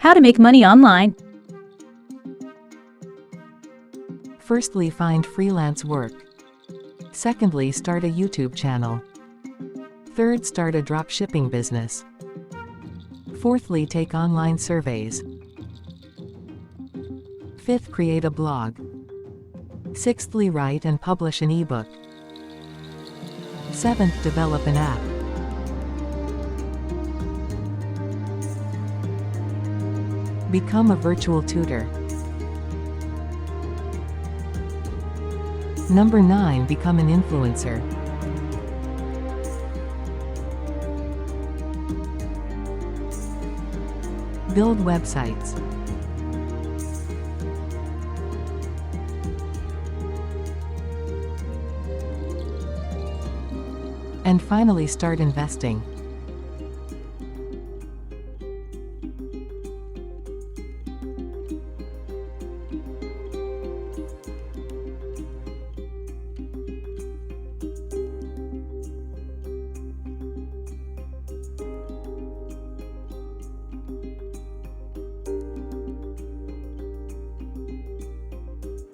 How to make money online. Firstly, find freelance work. Secondly, start a YouTube channel. Third, start a dropshipping business. Fourthly, take online surveys. Fifth, create a blog. Sixthly, write and publish an ebook. Seventh, develop an app. Become a virtual tutor. Number 9, become an influencer. Build websites. And finally, start investing.